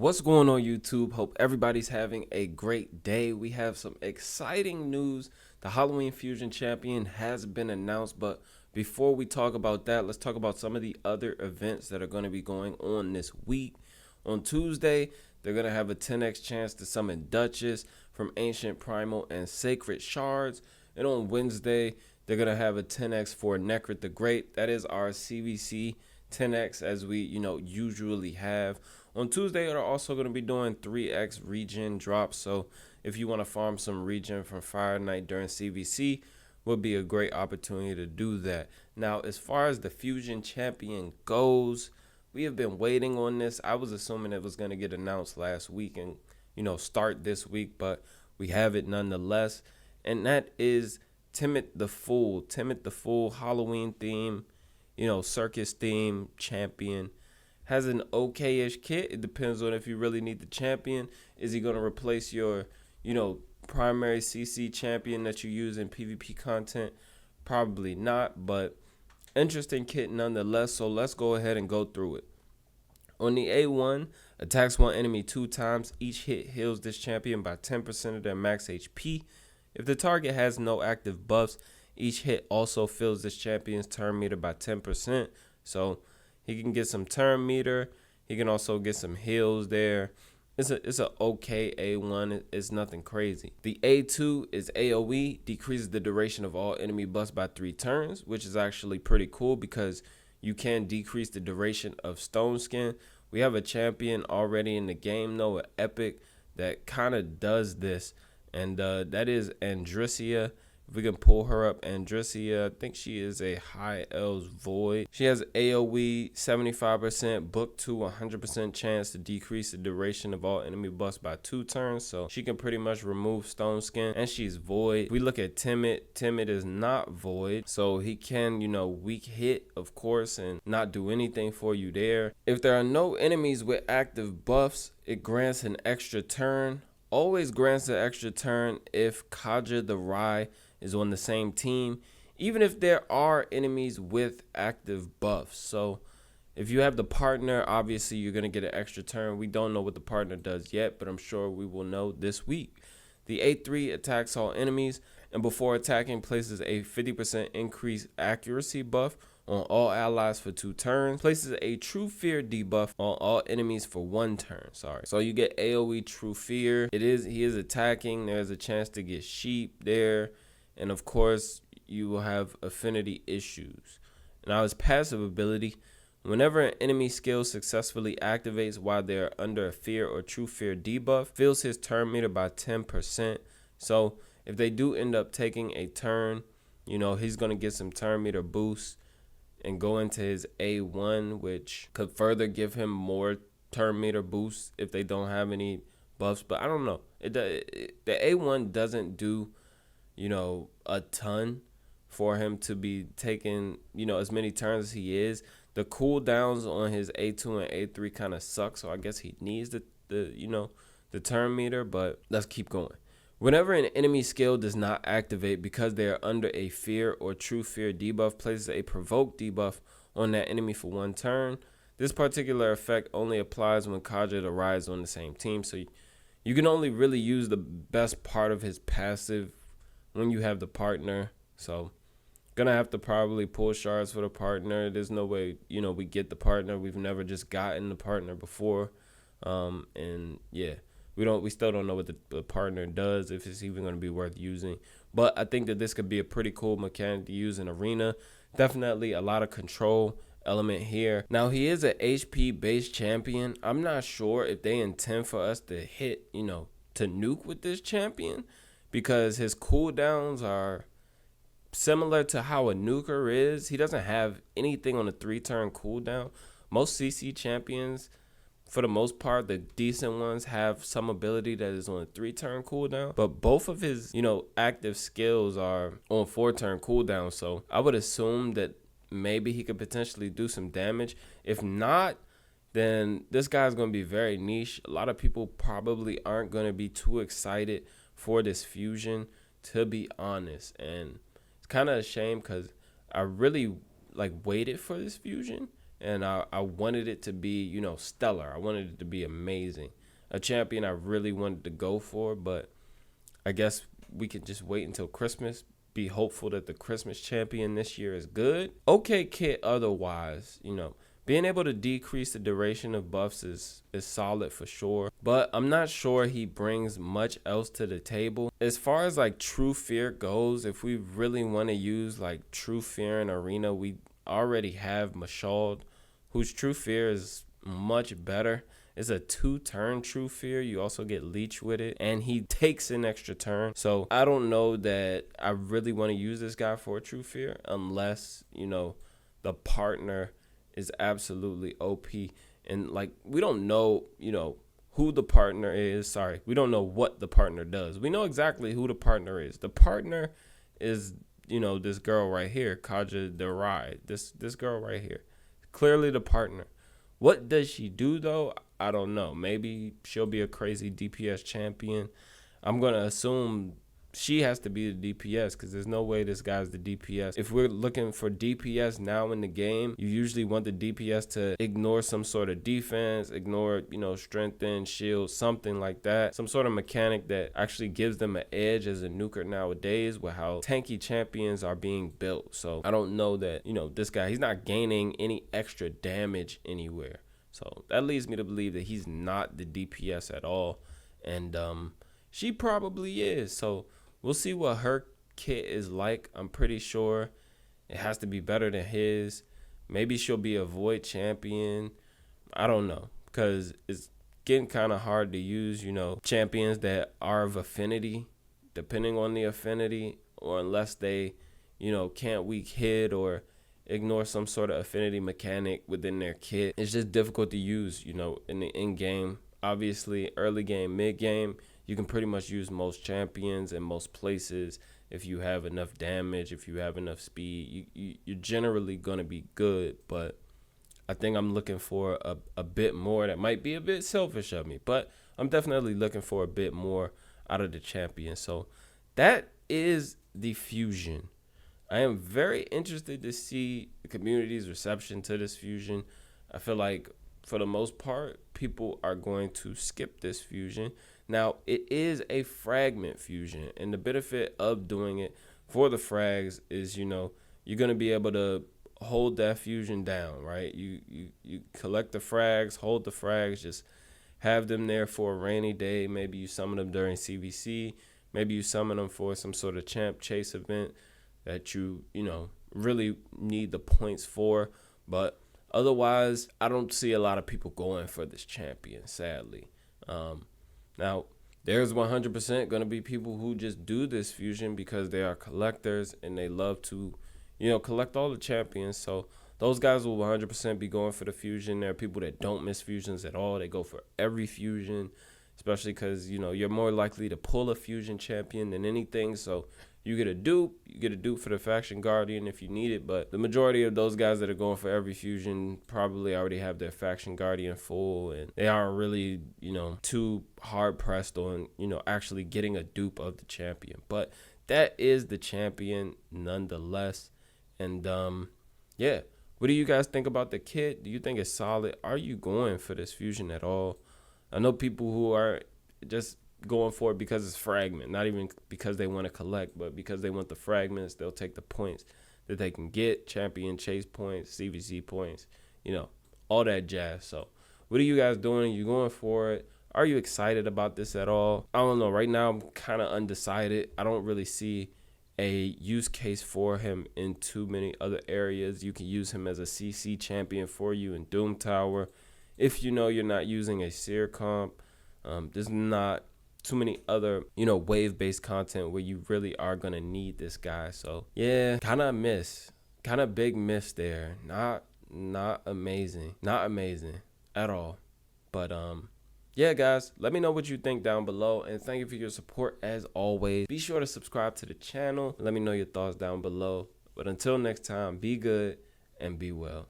What's going on, YouTube? Hope everybody's having a great day. We have some exciting news. The Halloween Fusion Champion has been announced, but before we talk about that, let's talk about some of the other events that are going to be going on this week. On Tuesday, they're going to have a 10x chance to summon Duchess from Ancient Primal and Sacred Shards. And on Wednesday, they're going to have a 10x for Necrit the Great. That is our CVC 10x as we, usually have. On Tuesday, they're also going to be doing 3x regen drops. So if you want to farm some regen from Fire Knight during CVC, would be a great opportunity to do that. Now, as far as the Fusion Champion goes, we have been waiting on this. I was assuming it was going to get announced last week and, start this week, but we have it nonetheless. And that is Timit the Fool. Timit the Fool, Halloween theme, circus theme champion. Has an okay-ish kit. It depends on if you really need the champion. Is he going to replace your, primary CC champion that you use in PvP content? Probably not, but interesting kit nonetheless. So let's go ahead and go through it. On the A1, attacks one enemy 2 times. Each hit heals this champion by 10% of their max HP. If the target has no active buffs, each hit also fills this champion's turn meter by 10%. So he can get some turn meter. He can also get some heals there. It's a okay A1. It's nothing crazy. The A2 is AoE, decreases the duration of all enemy buffs by 3 turns, which is actually pretty cool because you can decrease the duration of Stone Skin. We have a champion already in the game, though, an Epic, that kind of does this, and that is Andrissia. If we can pull her up, Andrissia, I think she is a High Elves Void. She has AoE 75%, book 2 100% chance to decrease the duration of all enemy buffs by 2 turns. So she can pretty much remove Stone Skin, and she's Void. If we look at Timit, Timit is not Void. So he can, weak hit, of course, and not do anything for you there. If there are no enemies with active buffs, it grants an extra turn. Always grants an extra turn if Kaja the Rai is on the same team, even if there are enemies with active buffs. So if you have the partner, obviously you're going to get an extra turn. We don't know what the partner does yet, but I'm sure we will know this week. The A3 attacks all enemies, and before attacking places a 50% increased accuracy buff on all allies for 2 turns. Places a True Fear debuff on all enemies for 1 turn. So you get AoE True Fear. He is attacking. There's a chance to get sheep there. And of course, you will have affinity issues. Now, his passive ability, whenever an enemy skill successfully activates while they are under a fear or true fear debuff, fills his turn meter by 10%. So if they do end up taking a turn, he's going to get some turn meter boost and go into his A1, which could further give him more turn meter boost if they don't have any buffs. But I don't know. The A1 doesn't do a ton for him to be taking, as many turns as he is. The cooldowns on his A2 and A3 kind of suck, so I guess he needs the turn meter, but let's keep going. Whenever an enemy skill does not activate because they are under a fear or true fear debuff, places a provoke debuff on that enemy for 1 turn. This particular effect only applies when Kaja the Rai is on the same team, so you can only really use the best part of his passive when you have the partner. So gonna have to probably pull shards for the partner. There's no way we get the partner. We've never just gotten the partner before, and yeah, we still don't know what the partner does, if it's even going to be worth using. But I think that this could be a pretty cool mechanic to use in arena. Definitely a lot of control element here. Now, he is an HP based champion. I'm not sure if they intend for us to hit to nuke with this champion, because his cooldowns are similar to how a nuker is. He doesn't have anything on a 3-turn cooldown. Most CC champions, for the most part, the decent ones, have some ability that is on a 3-turn cooldown. But both of his, active skills are on 4-turn cooldown. So I would assume that maybe he could potentially do some damage. If not, then this guy's going to be very niche. A lot of people probably aren't going to be too excited for this fusion, to be honest, and it's kind of a shame because I really waited for this fusion, and I wanted it to be, stellar. I wanted it to be amazing. A champion I really wanted to go for, but I guess we could just wait until Christmas. Be hopeful that the Christmas champion this year is good. Okay, kit otherwise, being able to decrease the duration of buffs is solid for sure. But I'm not sure he brings much else to the table. As far as like True Fear goes, if we really want to use like True Fear in Arena, we already have Mashald, whose True Fear is much better. It's a 2-turn True Fear. You also get Leech with it, and he takes an extra turn. So I don't know that I really want to use this guy for a True Fear unless, the partner is absolutely OP. And like, we don't know, who the partner is. Sorry, we don't know what the partner does. We know exactly who the partner is. The partner is, this girl right here, Kaja Derai. This girl right here. Clearly the partner. What does she do though? I don't know. Maybe she'll be a crazy DPS champion. I'm going to assume she has to be the DPS because there's no way this guy's the DPS. If we're looking for DPS now in the game, you usually want the DPS to ignore some sort of defense, ignore, strengthen, shield, something like that. Some sort of mechanic that actually gives them an edge as a nuker nowadays with how tanky champions are being built. So I don't know that, this guy, he's not gaining any extra damage anywhere. So that leads me to believe that he's not the DPS at all. And she probably is. So we'll see what her kit is like. I'm pretty sure it has to be better than his. Maybe she'll be a void champion. I don't know, because it's getting kind of hard to use, champions that are of affinity, depending on the affinity, or unless they, can't weak hit or ignore some sort of affinity mechanic within their kit. It's just difficult to use, in the end game. Obviously, early game, mid game, you can pretty much use most champions in most places. If you have enough damage, if you have enough speed, you're generally going to be good. But I think I'm looking for a bit more. That might be a bit selfish of me, but I'm definitely looking for a bit more out of the champion. So that is the fusion. I am very interested to see the community's reception to this fusion. I feel like for the most part, people are going to skip this fusion. Now, it is a fragment fusion, and the benefit of doing it for the frags is, you're going to be able to hold that fusion down, right? You collect the frags, hold the frags, just have them there for a rainy day. Maybe you summon them during CVC. Maybe you summon them for some sort of champ chase event that you really need the points for. But otherwise, I don't see a lot of people going for this champion, sadly. Now, there's 100% going to be people who just do this fusion because they are collectors and they love to, collect all the champions. So those guys will 100% be going for the fusion. There are people that don't miss fusions at all. They go for every fusion, especially because, you're more likely to pull a fusion champion than anything. So you get a dupe for the faction guardian if you need it, but the majority of those guys that are going for every fusion probably already have their faction guardian full, and they aren't really, too hard pressed on, actually getting a dupe of the champion. But that is the champion nonetheless. And yeah, what do you guys think about the kit? Do you think it's solid? Are you going for this fusion at all? I know people who are just going for it because it's fragment, not even because they want to collect, but because they want the fragments. They'll take the points that they can get, champion chase points, CVC points, all that jazz. So what are you guys doing? You going for it? Are you excited about this at all? I don't know. Right now I'm kind of undecided. I don't really see a use case for him in too many other areas. You can use him as a CC champion for you in Doom Tower if you're not using a seer comp. There's not too many other, wave-based content where you really are going to need this guy. So, yeah, kind of big miss there. Not amazing. Not amazing at all. But, yeah, guys, let me know what you think down below. And thank you for your support as always. Be sure to subscribe to the channel. Let me know your thoughts down below. But until next time, be good and be well.